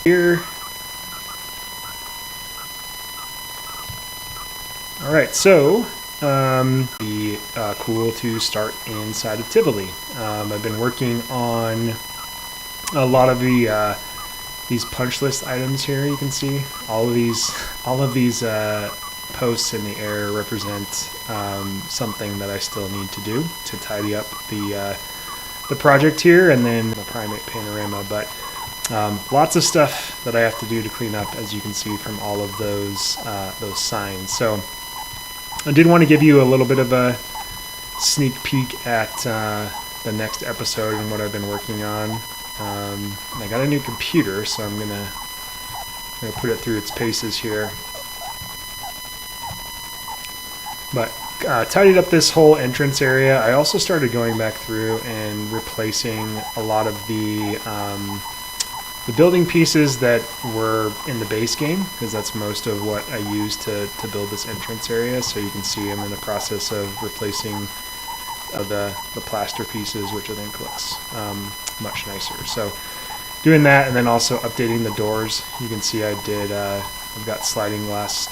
here. All right, so be cool to start inside of Tivoli. I've been working on a lot of these punch list items here. You can see all of these posts in the air represent something that I still need to do to tidy up the project here, and then the primate panorama. But lots of stuff that I have to do to clean up, as you can see from all of those signs. So I did want to give you a little bit of a sneak peek at the next episode and what I've been working on. I got a new computer, so I'm gonna put it through its paces here. But tidied up this whole entrance area. I also started going back through and replacing a lot of the building pieces that were in the base game, because that's most of what I used to build this entrance area. So you can see I'm in the process of replacing the plaster pieces, which I think looks much nicer. So doing that, and then also updating the doors. You can see I've got sliding glass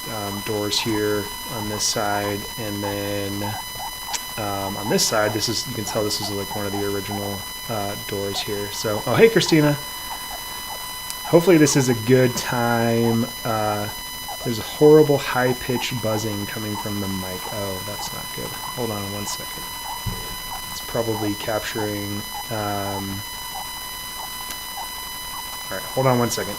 doors here on this side, and then on this side, you can tell this is like one of the original doors here. So, oh hey Christina. Hopefully this is a good time. There's a horrible high-pitched buzzing coming from the mic. Oh, that's not good. Hold on 1 second. It's probably capturing... all right, hold on 1 second.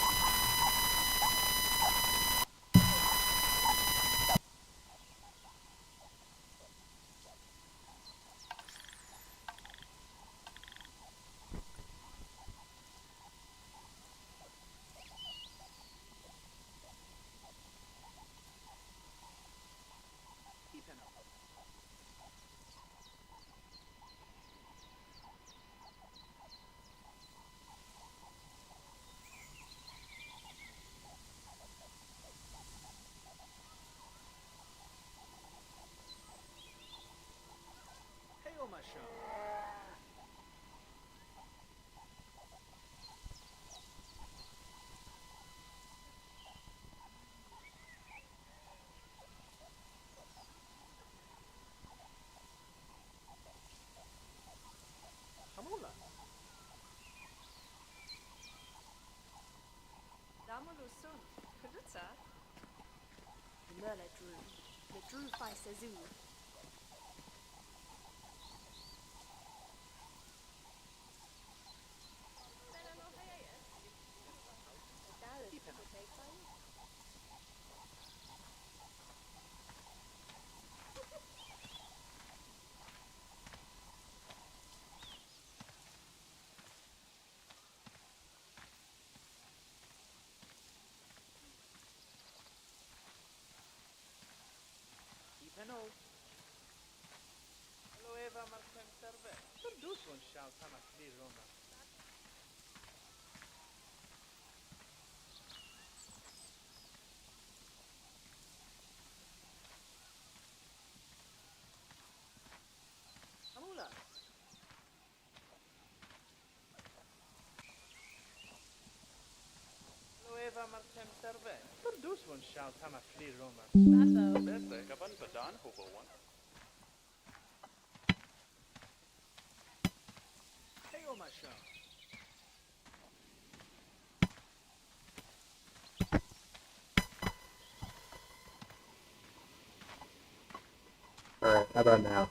All right, how about now?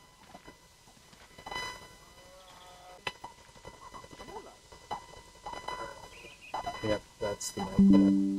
Yep, that's the mic.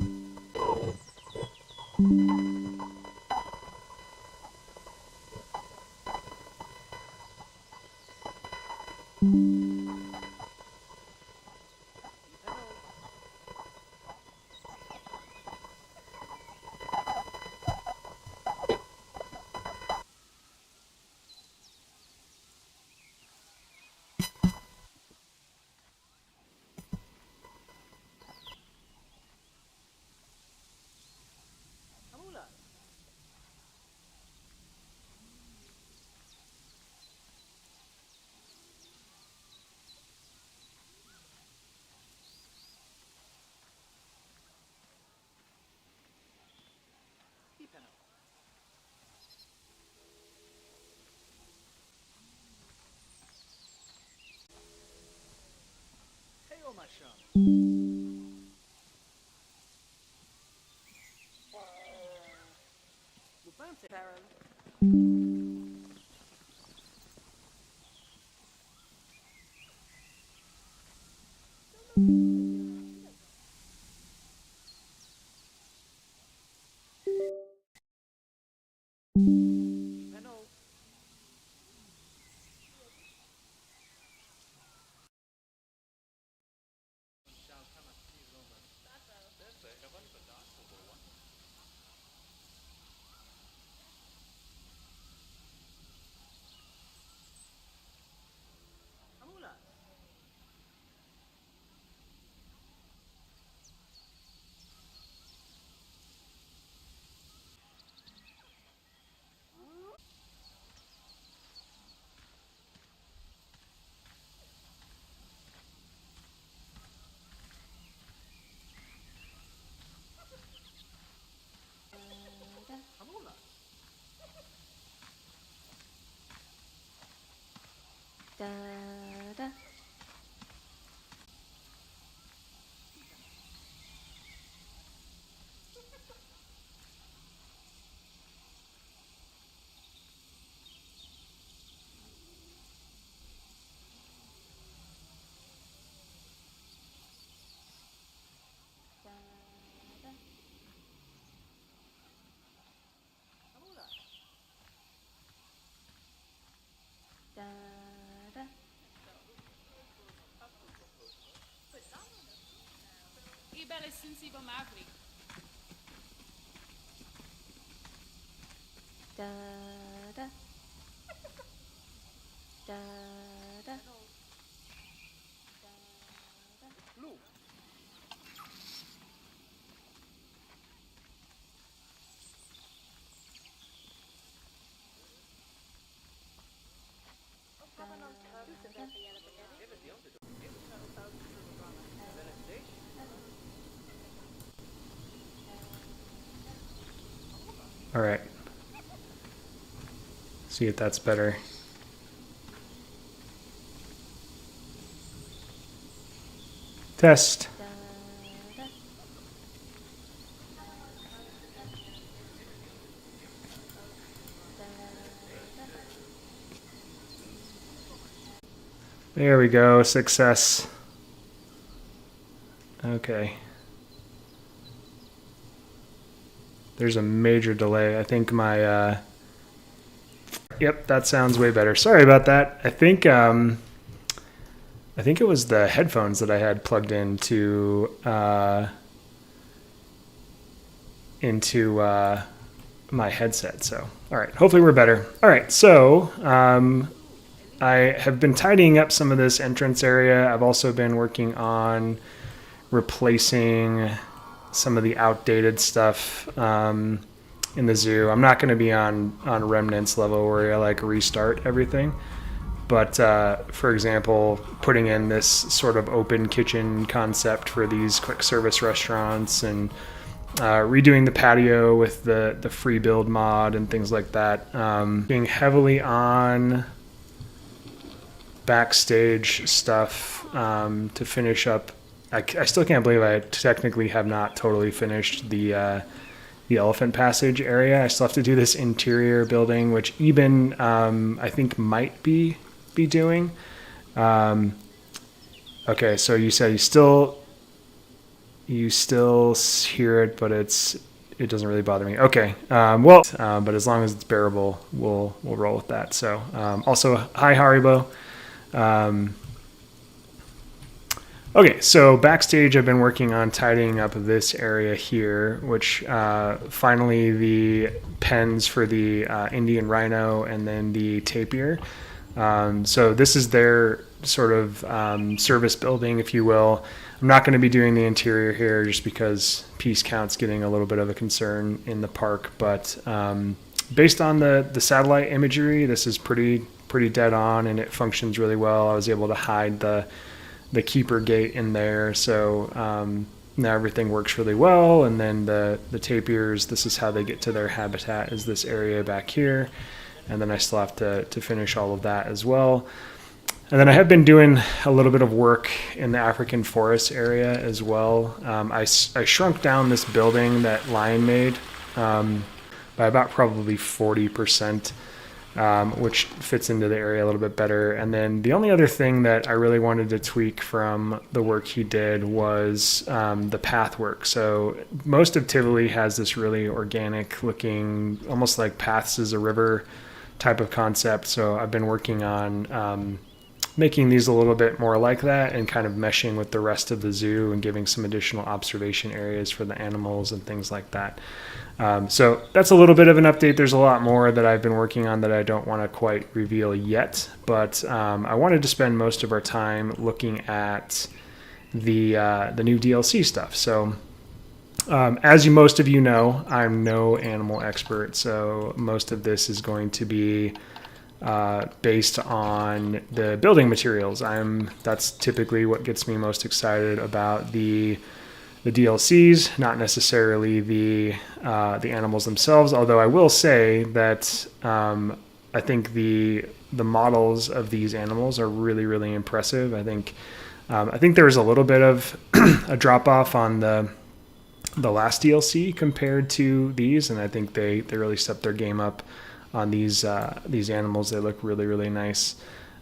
All right. See if that's better. Test. There we go. Success. Okay. There's a major delay. I think my yep, that sounds way better. Sorry about that. I think it was the headphones that I had plugged into my headset. So, all right. Hopefully we're better. All right. So, I have been tidying up some of this entrance area. I've also been working on replacing some of the outdated stuff in the zoo. I'm not going to be on remnants level where I like restart everything. But for example, putting in this sort of open kitchen concept for these quick service restaurants and redoing the patio with the free build mod and things like that. Being heavily on Backstage stuff to finish up. I still can't believe I technically have not totally finished the elephant passage area. I still have to do this interior building, which Eben I think might be doing. Okay, so you said you still hear it, but it doesn't really bother me. Okay, but as long as it's bearable, we'll roll with that. So also, hi Haribo. Okay, so Backstage, I've been working on tidying up this area here, which finally the pens for the Indian rhino and then the tapir. So this is their sort of service building, if you will. I'm not going to be doing the interior here just because piece count's getting a little bit of a concern in the park. But based on the satellite imagery, this is pretty dead on, and it functions really well. I was able to hide the keeper gate in there, so now everything works really well. And then the tapirs, this is how they get to their habitat, is this area back here. And then I still have to finish all of that as well. And then I have been doing a little bit of work in the African forest area as well. I shrunk down this building that Lion made by about probably 40%, which fits into the area a little bit better. And then the only other thing that I really wanted to tweak from the work he did was the path work. So most of Tivoli has this really organic looking, almost like paths as a river type of concept. So I've been working on making these a little bit more like that and kind of meshing with the rest of the zoo and giving some additional observation areas for the animals and things like that. So that's a little bit of an update. There's a lot more that I've been working on that I don't want to quite reveal yet, but I wanted to spend most of our time looking at the new DLC stuff. So as most of you know, I'm no animal expert, so most of this is going to be based on the building materials. That's typically what gets me most excited about the DLCs, not necessarily the animals themselves. Although I will say that I think the models of these animals are really, really impressive. I think there was a little bit of a drop off on the last DLC compared to these, and I think they really stepped their game up on these animals. They look really, really nice.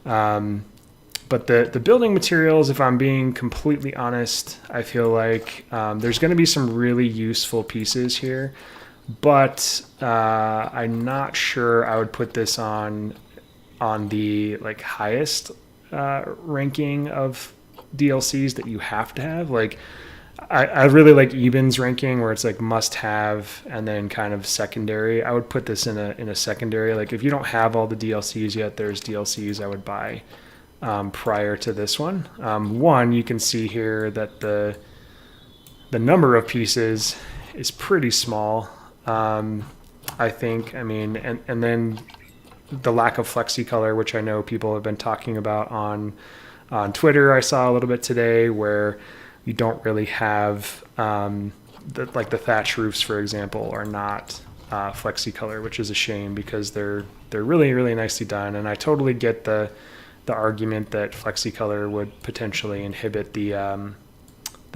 But the building materials, if I'm being completely honest, I feel like there's going to be some really useful pieces here, but I'm not sure I would put this on the like highest ranking of DLCs that you have to have. Like I really like Eben's ranking where it's like must have and then kind of secondary. I would put this in a secondary. Like if you don't have all the DLCs yet, there's DLCs I would buy prior to this one. One, you can see here that the number of pieces is pretty small. I think, I mean, and then the lack of flexi color, which I know people have been talking about on Twitter. I saw a little bit today where you don't really have like the thatch roofs, for example, are not flexi color, which is a shame because they're really, really nicely done. And I totally get the argument that flexi color would potentially inhibit the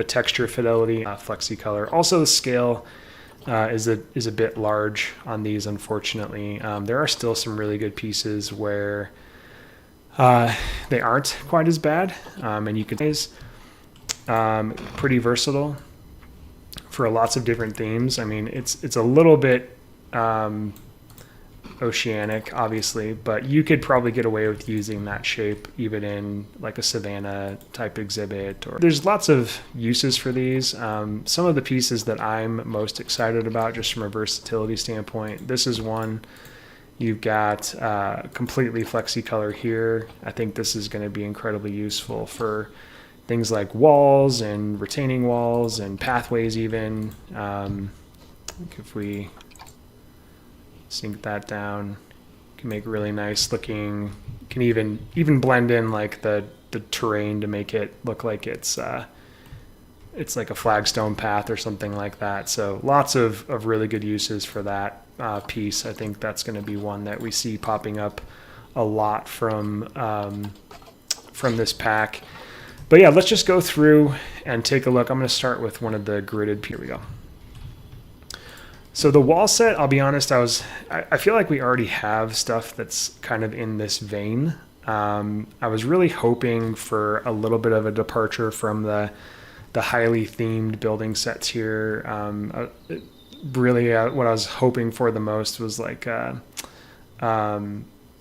texture fidelity. Flexi color. Also, the scale is a bit large on these, unfortunately. There are still some really good pieces where they aren't quite as bad, and you can pretty versatile for lots of different themes. I mean, it's a little bit oceanic, obviously, but you could probably get away with using that shape even in like a savanna type exhibit. Or there's lots of uses for these. Some of the pieces that I'm most excited about, just from a versatility standpoint, this is one. You've got completely flexi color here. I think this is going to be incredibly useful for things like walls and retaining walls and pathways even. If we sink that down, can make really nice looking, can even blend in like the terrain to make it look like it's like a flagstone path or something like that. So lots of really good uses for that piece. I think that's going to be one that we see popping up a lot from this pack. But yeah, let's just go through and take a look. I'm going to start with one of the gridded. Here we go. So the wall set, I'll be honest, I feel like we already have stuff that's kind of in this vein. I was really hoping for a little bit of a departure from the highly themed building sets here. Really, what I was hoping for the most was like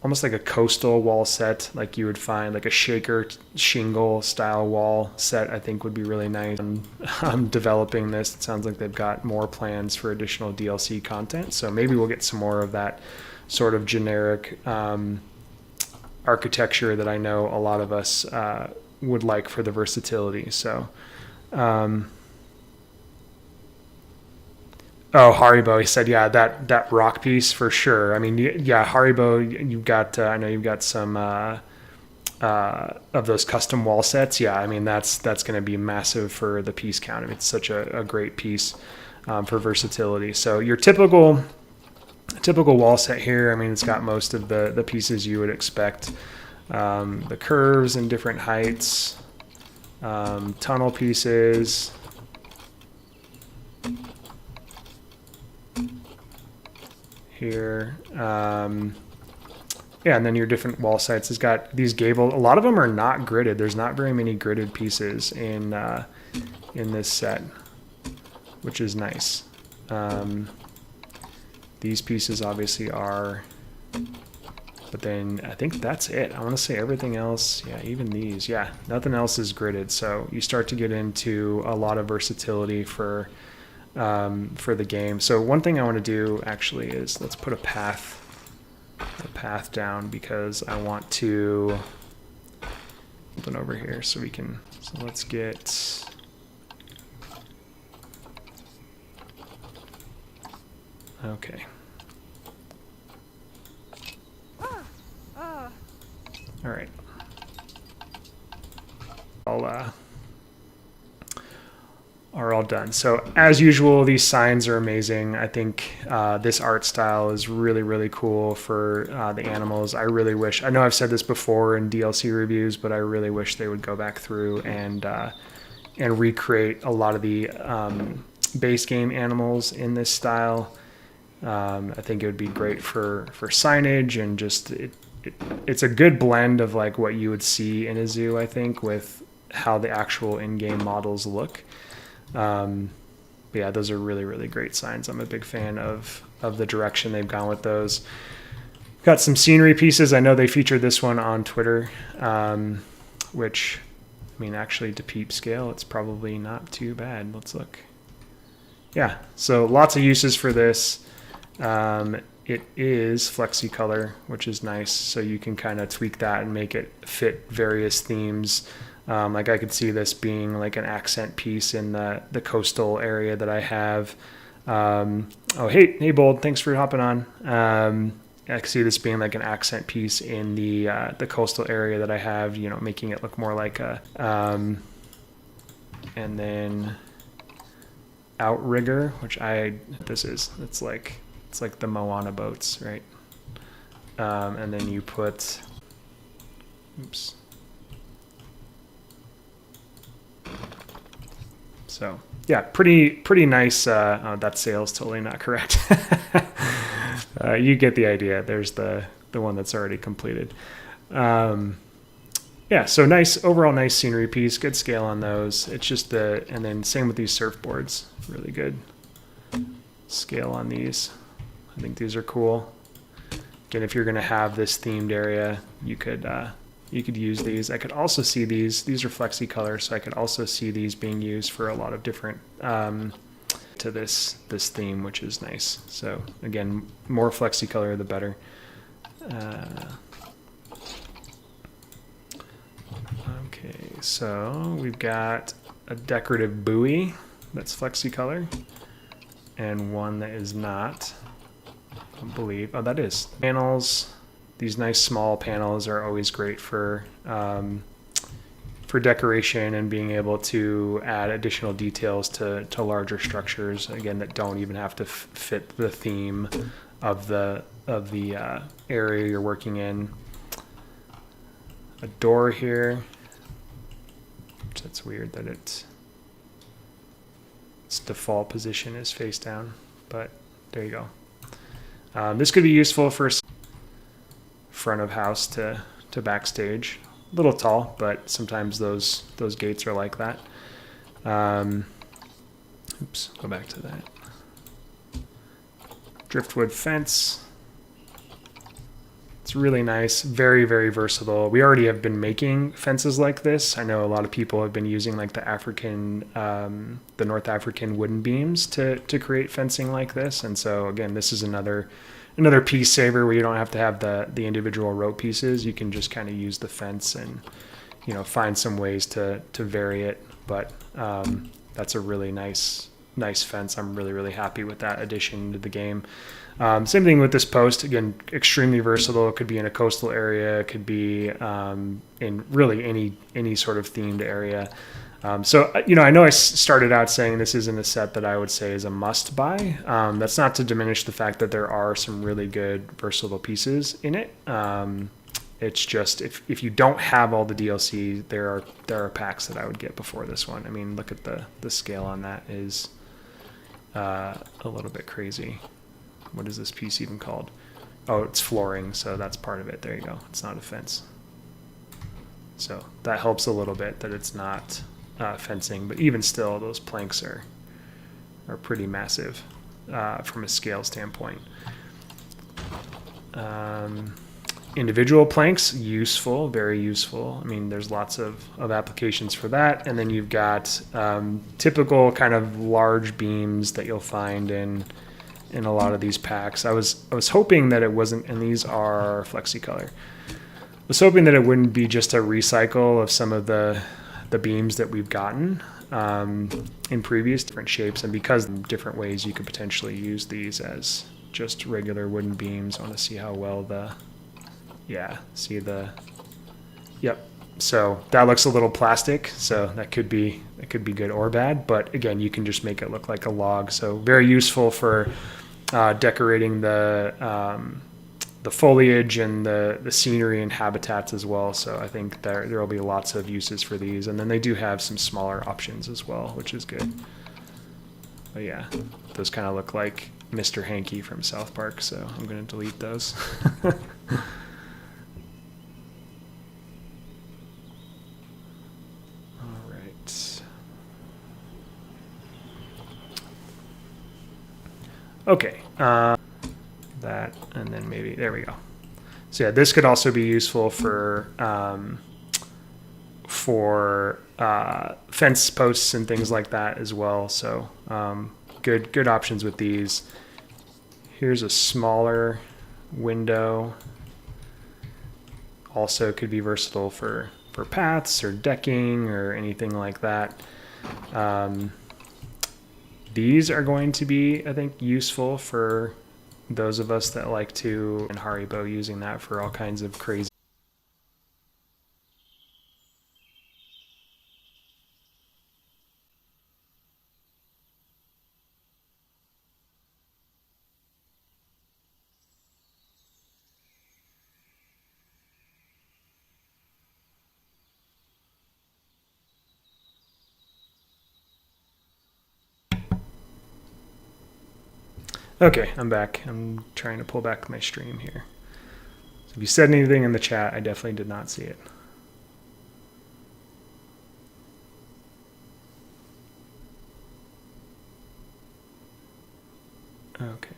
almost like a coastal wall set, like you would find like a shaker shingle style wall set. I think would be really nice. I'm developing this. It sounds like they've got more plans for additional DLC content, so maybe we'll get some more of that sort of generic architecture that I know a lot of us would like for the versatility. So oh, Haribo, he said, yeah, that rock piece for sure. I mean, yeah, Haribo, you've got, I know you've got some of those custom wall sets. Yeah, I mean, that's going to be massive for the piece count. I mean, it's such a great piece for versatility. So your typical wall set here, I mean, it's got most of the pieces you would expect. the curves and different heights, tunnel pieces. Here. Yeah, and then your different wall sites has got these gable. A lot of them are not gridded. There's not very many gridded pieces in this set, which is nice. These pieces obviously are, but then I think that's it. I want to say everything else, yeah, even these, yeah, nothing else is gridded. So you start to get into a lot of versatility for the game. So one thing I want to do actually is let's put a path down, because I want to open over here so we can, so let's get, okay. All right. Are all done. So as usual, these signs are amazing. I think this art style is really, really cool for the animals. I really wish, I know I've said this before in DLC reviews, but I really wish they would go back through and recreate a lot of the base game animals in this style. I think it would be great for signage, and just it's a good blend of like what you would see in a zoo, I think, with how the actual in-game models look. But yeah, those are really, really great signs. I'm a big fan of the direction they've gone with those. Got some scenery pieces. I know they featured this one on Twitter, which, I mean, actually to peep scale, it's probably not too bad. Let's look. Yeah, so lots of uses for this. It is flexi color, which is nice. So you can kind of tweak that and make it fit various themes. Like I could see this being like an accent piece in the coastal area that I have. Oh, hey, Bold, thanks for hopping on. I could see this being like an accent piece in the coastal area that I have, you know, making it look more like a, and then outrigger, which it's like the Moana boats, right? And then you put, oops. So yeah, pretty nice. That sail's totally not correct. You get the idea. There's the one that's already completed. Yeah, so overall nice scenery piece, good scale on those. It's just and then same with these surfboards, really good scale on these. I think these are cool. Again, if you're gonna have this themed area, you could use these. I could also see these are flexi color, so I could also see these being used for a lot of different to this theme, which is nice. So again, more flexi color the better. Okay, so we've got a decorative buoy that's flexi color, and one that is not, I believe. Oh, that is. Panels. These nice small panels are always great for decoration and being able to add additional details to larger structures, again, that don't even have to fit the theme of the area you're working in. A door here. That's weird that its default position is face down, but there you go. This could be useful for front of house to backstage. A little tall, but sometimes those gates are like that. Oops, go back to that. Driftwood fence. It's really nice, very, very versatile. We already have been making fences like this. I know a lot of people have been using like the North African wooden beams to create fencing like this. And so again, this is another piece saver where you don't have to have the individual rope pieces. You can just kind of use the fence and, you know, find some ways to vary it. But that's a really nice fence. I'm really, really happy with that addition to the game. Same thing with this post. Again, extremely versatile. It could be in a coastal area. It could be in really any sort of themed area. So, you know, I know I started out saying this isn't a set that I would say is a must buy. That's not to diminish the fact that there are some really good versatile pieces in it. It's just if you don't have all the DLC, there are packs that I would get before this one. I mean, look at the scale on that is a little bit crazy. What is this piece even called? Oh, it's flooring, so that's part of it. There you go. It's not a fence. So that helps a little bit that it's not fencing, but even still, those planks are pretty massive from a scale standpoint. Individual planks, useful, very useful. I mean, there's lots of applications for that. And then you've got typical kind of large beams that you'll find in a lot of these packs. I was hoping that it wasn't, and these are FlexiColor. I was hoping that it wouldn't be just a recycle of some of the beams that we've gotten in previous different shapes, and because different ways you could potentially use these as just regular wooden beams. I want to see how well yep. So that looks a little plastic, so that could be good or bad, but again, you can just make it look like a log. So very useful for decorating the foliage and the scenery and habitats as well. So I think there will be lots of uses for these, and then they do have some smaller options as well, which is good. But yeah, those kind of look like Mr. Hanky from South Park, so I'm going to delete those. All right. Okay. That, and then maybe, there we go. So yeah, this could also be useful for fence posts and things like that as well. So good options with these. Here's a smaller window. Also could be versatile for paths or decking or anything like that. These are going to be, I think, useful for those of us that like to, and Haribo using that for all kinds of crazy. Okay, I'm back. I'm trying to pull back my stream here. So if you said anything in the chat, I definitely did not see it. Okay.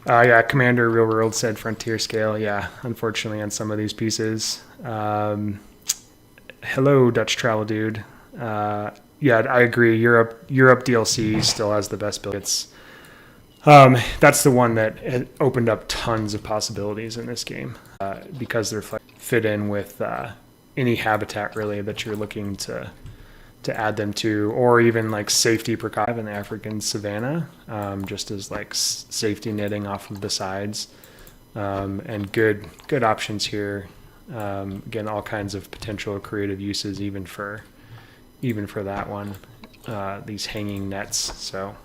Yeah, Commander Real World said frontier scale. Yeah, unfortunately on some of these pieces. Hello, Dutch Travel Dude. Yeah, I agree. Europe DLC still has the best build. That's the one that opened up tons of possibilities in this game because they're fit in with any habitat really that you're looking to add them to, or even like safety precaution in the African savanna, just as like safety netting off of the sides, and good options here. Again, all kinds of potential creative uses even for that one, these hanging nets. So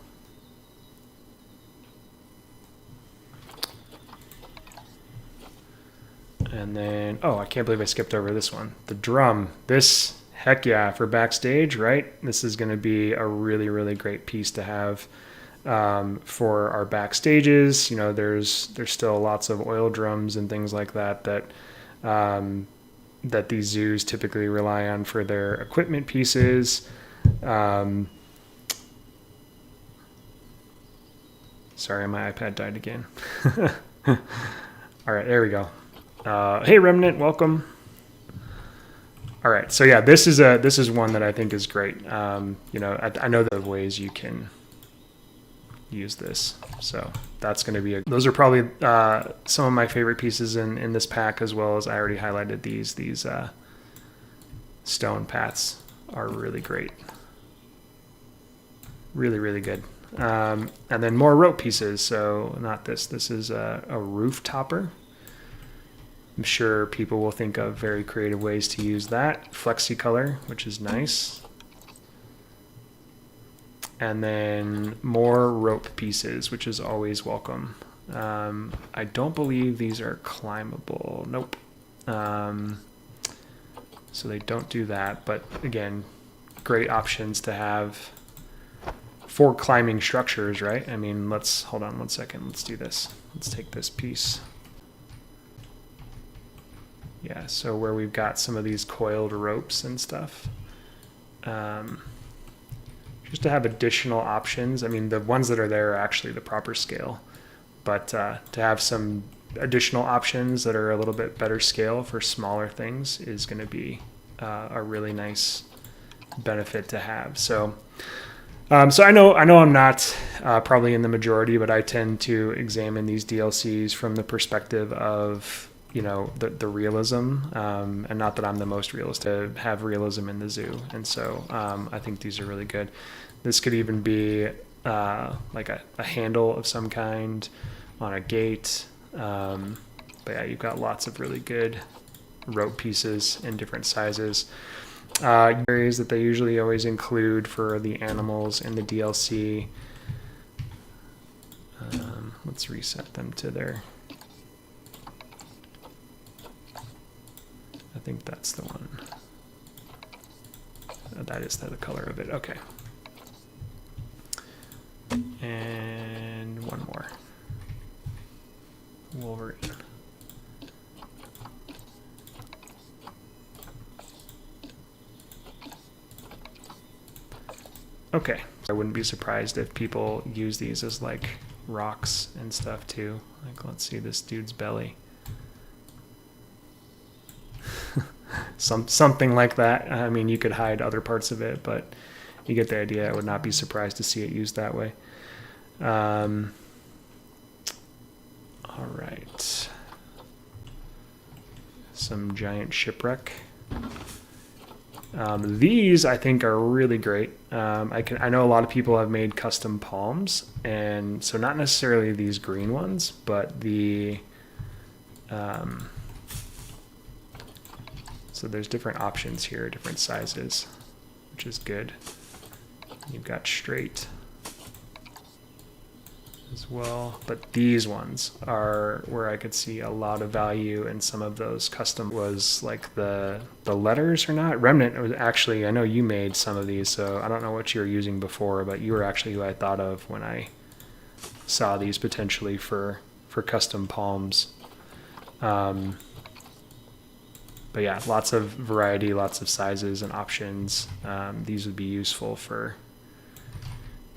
and then, oh, I can't believe I skipped over this one, the drum. This, heck yeah, for Backstage, right? This is going to be a really great piece to have for our backstages. You know, there's still lots of oil drums and things like that that these zoos typically rely on for their equipment pieces. Sorry, my iPad died again. All right, there we go. Hey, Remnant, welcome. All right, so yeah, this is one that I think is great. You know, I know the ways you can use this, so that's going to be those are probably some of my favorite pieces in this pack, as well as I already highlighted these stone paths are really great, really good. And then more rope pieces. So not this is a roof topper. I'm sure people will think of very creative ways to use that. FlexiColor, which is nice. And then more rope pieces, which is always welcome. I don't believe these are climbable. Nope. So they don't do that, but again, great options to have for climbing structures, right? I mean, hold on one second. Let's do this. Let's take this piece. Yeah, so where we've got some of these coiled ropes and stuff. Just to have additional options. I mean, the ones that are there are actually the proper scale, but to have some additional options that are a little bit better scale for smaller things is going to be a really nice benefit to have. So I know I'm not probably in the majority, but I tend to examine these DLCs from the perspective of, you know, the realism, and not that I'm the most realist, to have realism in the zoo. And so I think these are really good. This could even be like a handle of some kind on a gate. But yeah, you've got lots of really good rope pieces in different sizes. Areas that they usually always include for the animals in the DLC. Let's reset them to their... I think that's the one. That is the color of it. Okay. And one more. Wolverine. Okay. I wouldn't be surprised if people use these as like rocks and stuff too. Like, let's see this dude's belly. Something like that. I mean, you could hide other parts of it, but you get the idea. I would not be surprised to see it used that way. All right. Some giant shipwreck. These I think are really great. I know a lot of people have made custom palms, and so not necessarily these green ones, but the so there's different options here, different sizes, which is good. You've got straight as well, but these ones are where I could see a lot of value in some of those custom. Was like the letters or not. Remnant was actually, I know you made some of these, so I don't know what you were using before, but you were actually who I thought of when I saw these potentially for custom palms. But yeah, lots of variety, lots of sizes and options. These would be useful for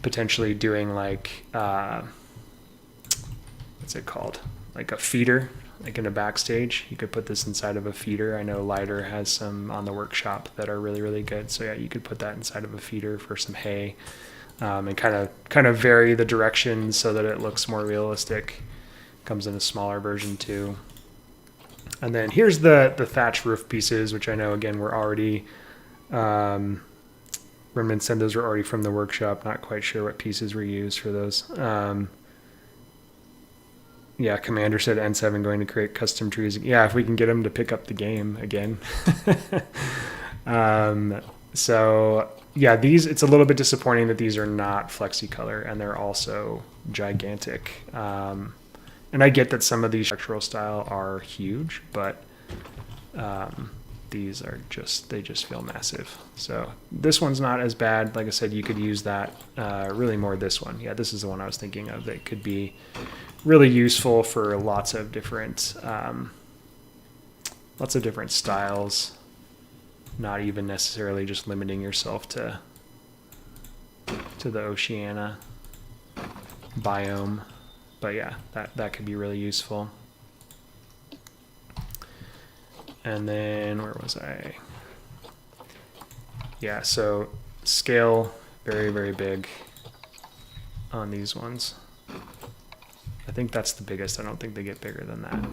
potentially doing like, what's it called? Like a feeder, like in a Backstage. You could put this inside of a feeder. I know Lighter has some on the workshop that are really, really good. So yeah, you could put that inside of a feeder for some hay, and kind of vary the directions so that it looks more realistic. Comes in a smaller version too. And then here's the thatch roof pieces, which I know, again, were already, Remnant said those were already from the workshop. Not quite sure what pieces were used for those. Yeah, Commander said N7 going to create custom trees. Yeah, if we can get him to pick up the game again. So yeah, it's a little bit disappointing that these are not FlexiColor, and they're also gigantic. And I get that some of these structural style are huge, but these are they just feel massive. So this one's not as bad. Like I said, you could use that, really more this one. Yeah, this is the one I was thinking of that could be really useful for lots of different styles, not even necessarily just limiting yourself to the Oceania biome. But yeah, that could be really useful. And then where was I? Yeah, so scale, very, very big on these ones. I think that's the biggest. I don't think they get bigger than that.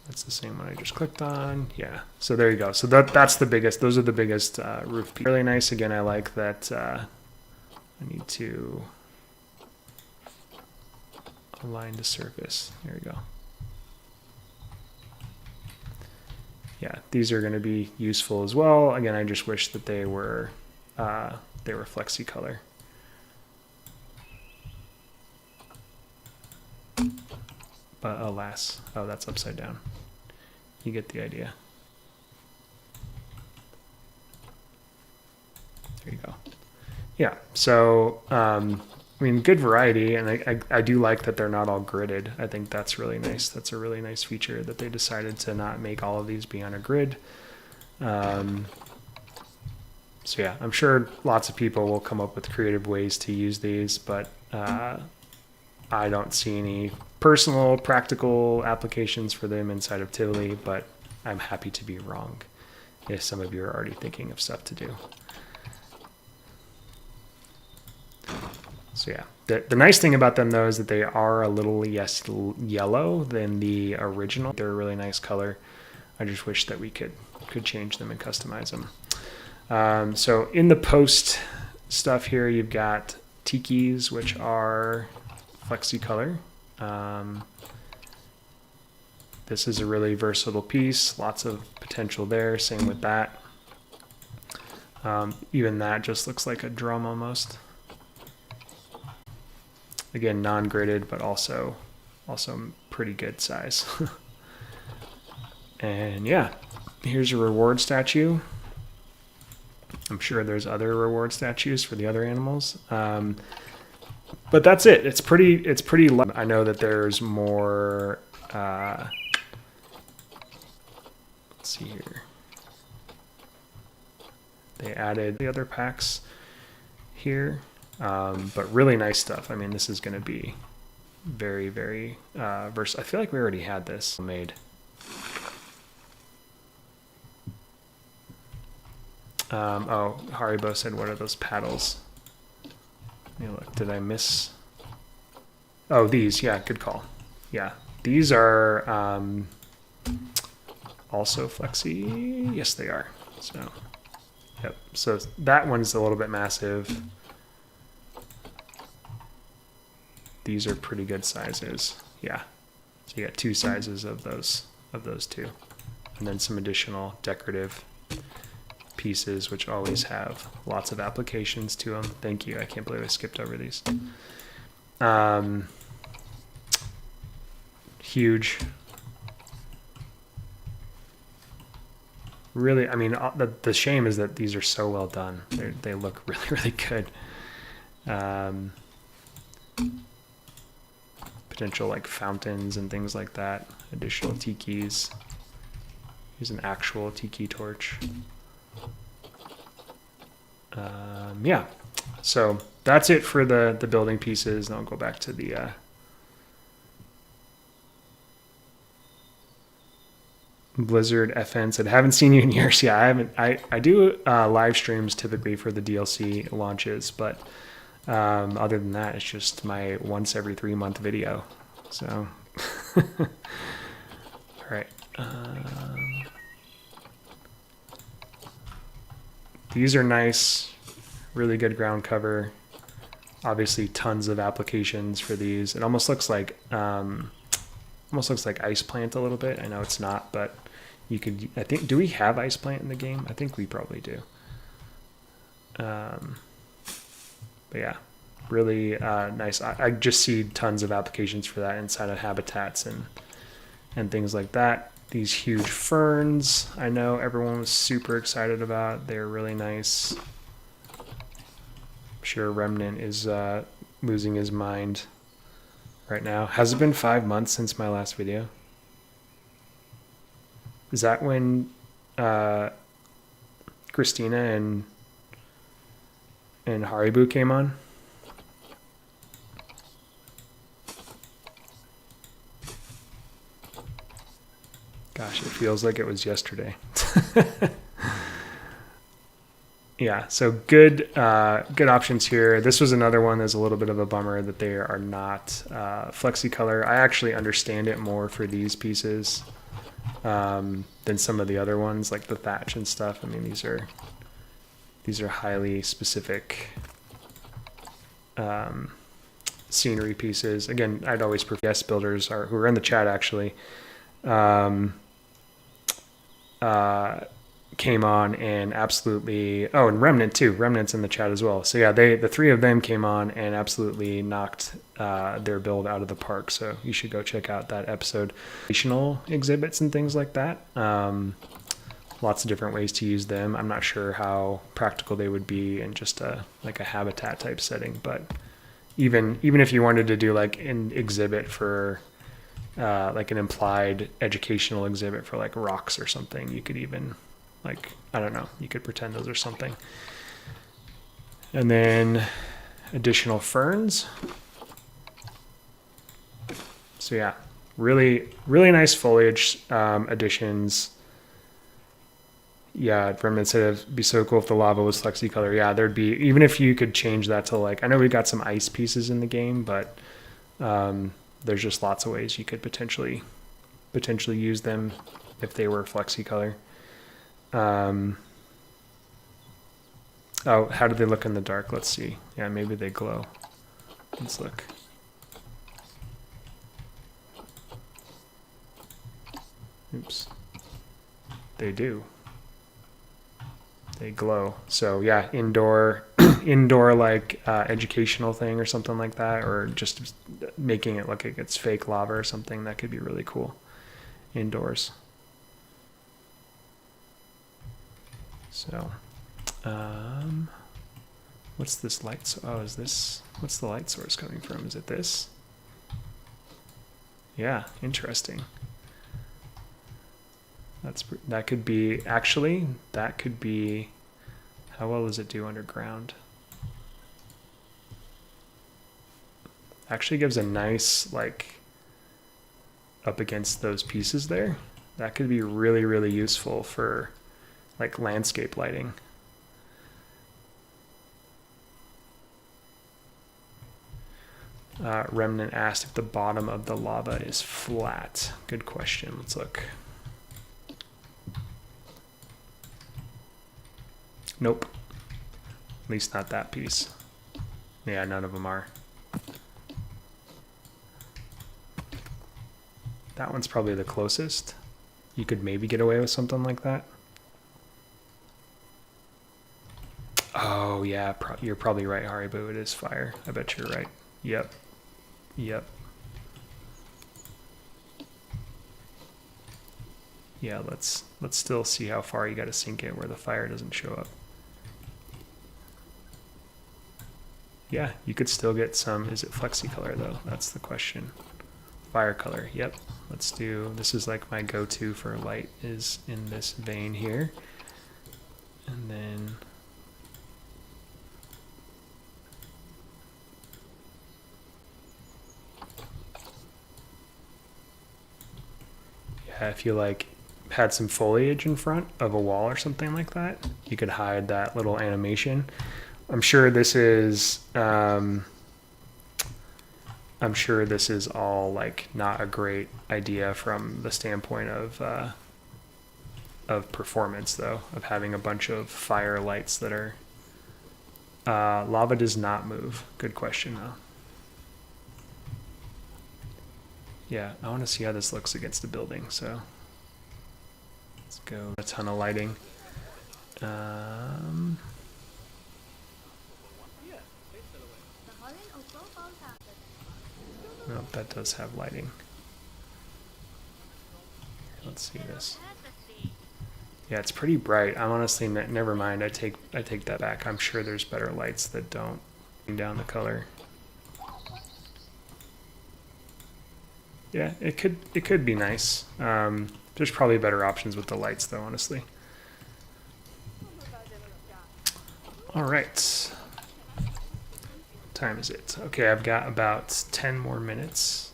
That's the same one I just clicked on. Yeah, so there you go. So that's the biggest. Those are the biggest roof pieces. Really nice. Again, I like that. I need to align the surface. There we go. Yeah, these are going to be useful as well. Again, I just wish that they were FlexiColor. but alas, oh, that's upside down. You get the idea. There you go. Yeah, so, I mean, good variety, and I do like that they're not all gridded. I think that's really nice. That's a really nice feature that they decided to not make all of these be on a grid. So yeah, I'm sure lots of people will come up with creative ways to use these, but I don't see any personal practical applications for them inside of Tivoli, but I'm happy to be wrong if some of you are already thinking of stuff to do. So yeah, the nice thing about them though is that they are a little less yellow than the original. They're a really nice color. I just wish that we could change them and customize them. So in the post stuff here, you've got tikis, which are flexi color. This is a really versatile piece, lots of potential there. Same with that. Even that just looks like a drum almost. Again, non-gridded, but also pretty good size. And yeah, here's a reward statue. I'm sure there's other reward statues for the other animals. But that's it. It's pretty low. I know that there's more, let's see here. They added the other packs here, but really nice stuff. I mean, this is going to be very, very versatile. I feel like we already had this made. Oh, Haribo said, what are those paddles? Let me look. Did I miss? Oh, these. Yeah, good call. Yeah, these are also flexi. Yes, they are. So, yep. So that one's a little bit massive. These are pretty good sizes. Yeah. So you got two sizes of those two, and then some additional decorative pieces, which always have lots of applications to them. Thank you. I can't believe I skipped over these. Huge. Really, I mean, the shame is that these are so well done. They look really, really good. Potential like fountains and things like that. Additional tikis. Here's an actual tiki torch. Yeah, so that's it for the building pieces. And I'll go back to the Blizzard FN said, haven't seen you in years. Yeah, I haven't. I do live streams typically for the DLC launches, but other than that, it's just my once every 3 month video. So, all right. These are nice, really good ground cover. Obviously, tons of applications for these. It almost looks like ice plant a little bit. I know it's not, but you could. I think. Do we have ice plant in the game? I think we probably do. But yeah, really nice. I just see tons of applications for that inside of habitats and things like that. These huge ferns, I know everyone was super excited about. They're really nice. I'm sure Remnant is losing his mind right now. Has it been 5 months since my last video? Is that when Christina and Haribo came on? Gosh, it feels like it was yesterday. Yeah, so good options here. This was another one that's a little bit of a bummer that they are not flexi color. I actually understand it more for these pieces than some of the other ones, like the thatch and stuff. I mean, these are highly specific scenery pieces. Again, I'd always prefer guest builders who are in the chat actually. came on and absolutely, oh, and Remnant too. Remnant's in the chat as well. So yeah, the three of them came on and absolutely knocked their build out of the park. So you should go check out that episode. Educational exhibits and things like that. Lots of different ways to use them. I'm not sure how practical they would be in just a habitat type setting, but even if you wanted to do like an exhibit for like an implied educational exhibit for like rocks or something, you could even like, I don't know, you could pretend those are something. And then additional ferns. So yeah, really nice foliage additions. Yeah, Remnant said it'd be so cool if the lava was flexi color. Yeah, there'd be, even if you could change that to like, I know we got some ice pieces in the game, but there's just lots of ways you could potentially use them if they were flexi color. Oh, how do they look in the dark? Let's see. Yeah, maybe they glow. Let's look. Oops. They do. They glow. So yeah, indoor like educational thing or something like that, or just making it look like it's fake lava or something. That could be really cool indoors. So what's this light? Oh, is this, what's the light source coming from? Is it this? Yeah, interesting. That could be, actually, that could be, how well does it do underground? Actually gives a nice, like, up against those pieces there. That could be really useful for like landscape lighting. Remnant asked if the bottom of the lava is flat. Good question. Let's look. Nope. At least not that piece. Yeah, none of them are. That one's probably the closest. You could maybe get away with something like that. Oh, yeah, you're probably right, Haribo. It is fire. I bet you're right. Yep. Yeah, let's still see how far you got to sink it where the fire doesn't show up. Yeah, you could still get some. Is it flexi color though? That's the question. Fire color. Yep. Let's do, this is like my go-to for light, is in this vein here. And then yeah, if you like had some foliage in front of a wall or something like that, you could hide that little animation. I'm sure this is all like not a great idea from the standpoint of performance though, of having a bunch of fire lights that are lava does not move. Good question though. Yeah, I want to see how this looks against the building, so let's go. A ton of lighting. Nope, that does have lighting. Let's see this. Yeah, it's pretty bright. I'm honestly, never mind. I take that back. I'm sure there's better lights that don't bring down the color. Yeah, it could be nice. There's probably better options with the lights though, honestly. All right. What time is it? Okay, I've got about 10 more minutes.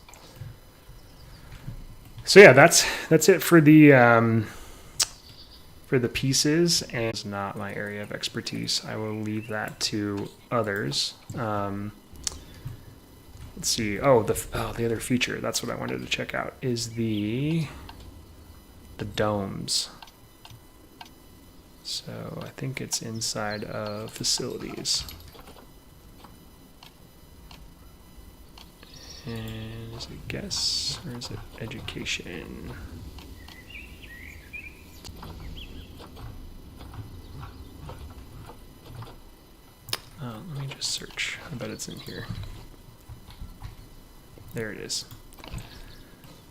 So yeah, that's it for the pieces, and it's not my area of expertise. I will leave that to others. Let's see. Oh, the other feature. That's what I wanted to check out. Is the domes. So I think it's inside of facilities. And is it guess or is it education? Let me just search. I bet it's in here. There it is.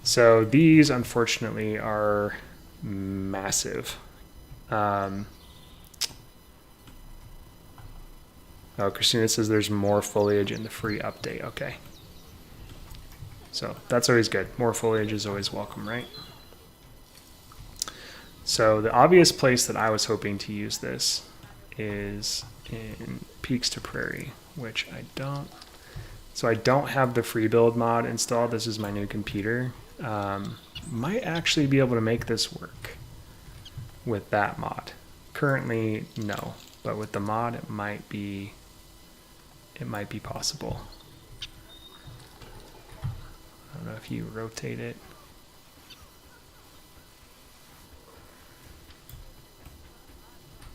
So these, unfortunately, are massive. Oh, Christina says there's more foliage in the free update. Okay. So that's always good. More foliage is always welcome, right? So the obvious place that I was hoping to use this is in Peaks to Prairie, which I don't. So I don't have the free build mod installed. This is my new computer. Might actually be able to make this work with that mod. Currently, no, but with the mod, it might be possible. I don't know if you rotate it.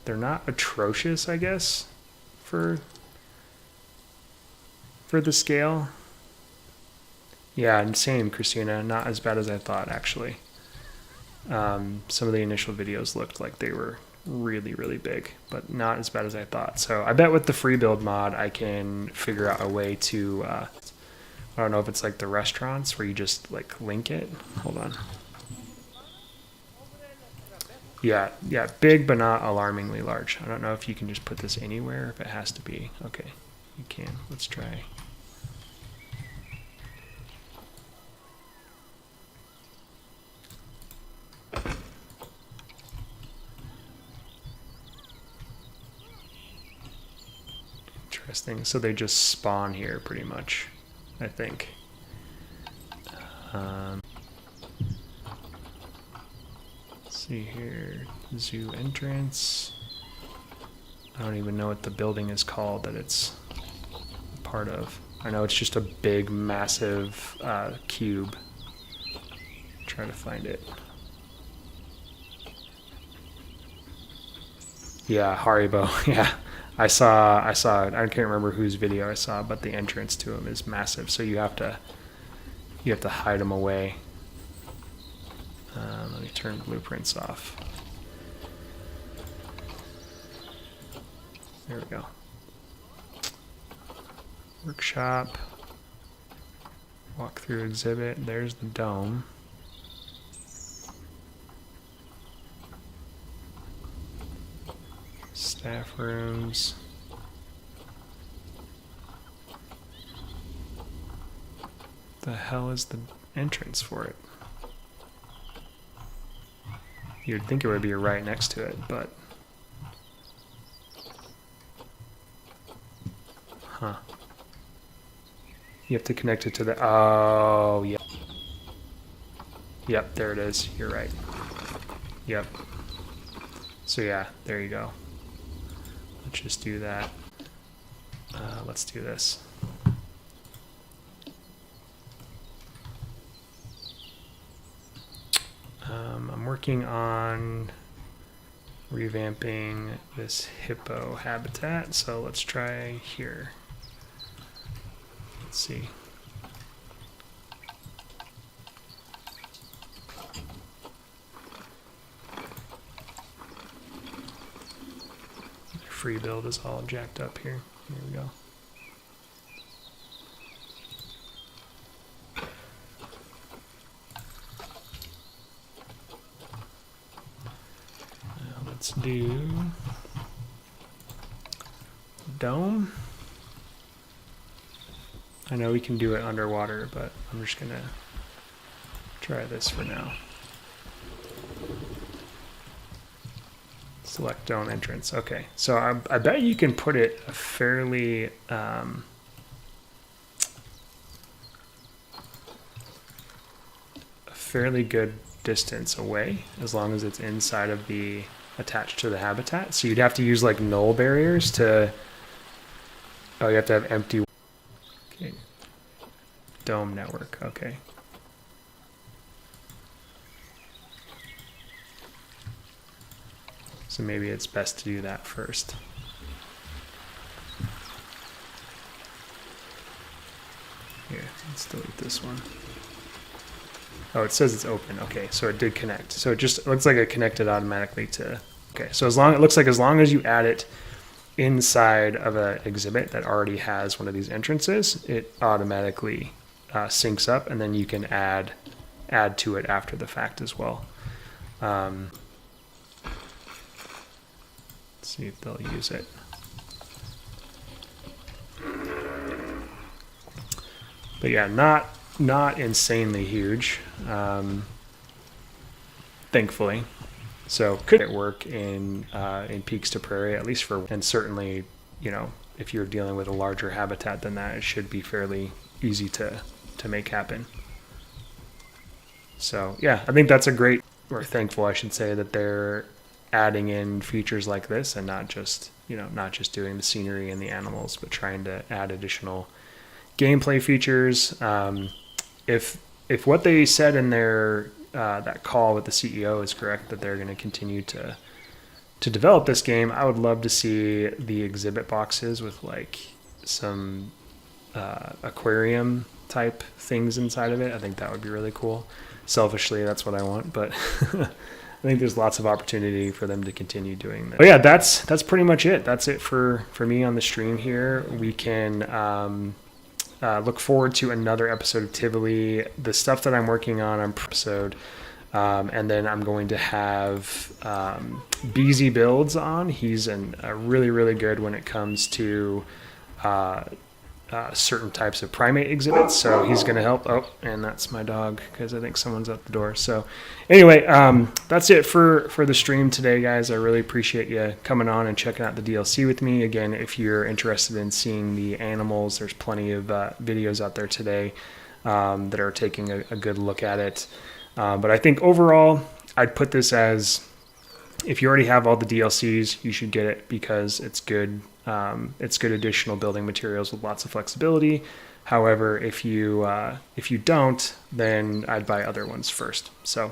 They're not atrocious, I guess, for the scale. Yeah, and same, Christina. Not as bad as I thought, actually. Some of the initial videos looked like they were really, really big, but not as bad as I thought. So I bet with the free build mod, I can figure out a way to, I don't know if it's like the restaurants where you just like link it. Hold on. Yeah, big, but not alarmingly large. I don't know if you can just put this anywhere, if it has to be. Okay, you can. Let's try. Interesting. So they just spawn here pretty much, I think. Let's see here. Zoo entrance. I don't even know what the building is called that it's part of. I know it's just a big, massive cube. Try to find it. Yeah, Haribo. Yeah. I saw, I can't remember whose video I saw, but the entrance to him is massive, so you have to hide him away. Let me turn blueprints off. There we go. Workshop. Walk through exhibit. There's the dome. Staff rooms. The hell is the entrance for it? You'd think it would be right next to it, but... Huh. You have to connect it to the... Oh, yeah. Yep, there it is. You're right. Yep. So yeah, there you go. Let's just do that. Let's do this. I'm working on revamping this hippo habitat, so let's try here. Let's see. Free build is all jacked up here. Here we go. Now let's do dome. I know we can do it underwater, but I'm just gonna try this for now. Select dome entrance. Okay, so I bet you can put it a fairly good distance away, as long as it's inside of the attached to the habitat. So you'd have to use like null barriers to. Oh, you have to have empty. Okay. Dome network. Okay. So maybe it's best to do that first. Here, let's delete this one. Oh, it says it's open. Okay, so it did connect. So it just looks like it connected automatically to. Okay, so as long as you add it inside of an exhibit that already has one of these entrances, it automatically syncs up, and then you can add to it after the fact as well. Let's see if they'll use it. But yeah, not insanely huge, thankfully. So could it work in Peaks to Prairie, at least for, and certainly, you know, if you're dealing with a larger habitat than that, it should be fairly easy to make happen. So yeah, I think that's a great, or thankful, I should say, that they're adding in features like this and not just doing the scenery and the animals, but trying to add additional gameplay features. If what they said in their that call with the CEO is correct, that they're going to continue to develop this game, I would love to see the exhibit boxes with like some aquarium type things inside of it. I think that would be really cool. Selfishly, that's what I want, but I think there's lots of opportunity for them to continue doing that. But yeah, that's pretty much it. That's it for me on the stream here. We can look forward to another episode of Tivoli. The stuff that I'm working on episode, and then I'm going to have BZ Builds on. He's really, really good when it comes to certain types of primate exhibits, so he's going to help. Oh, and that's my dog, because I think someone's at the door. So anyway, that's it for the stream today, guys. I really appreciate you coming on and checking out the DLC with me. Again, if you're interested in seeing the animals, there's plenty of videos out there today that are taking a good look at it. But I think overall, I'd put this as, if you already have all the DLCs, you should get it, because it's good. It's good additional building materials with lots of flexibility. However, if you don't, then I'd buy other ones first. So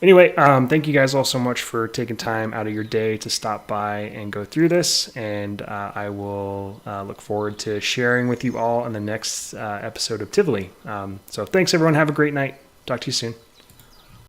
anyway, thank you guys all so much for taking time out of your day to stop by and go through this. And I will look forward to sharing with you all in the next episode of Tivoli. So thanks, everyone. Have a great night. Talk to you soon.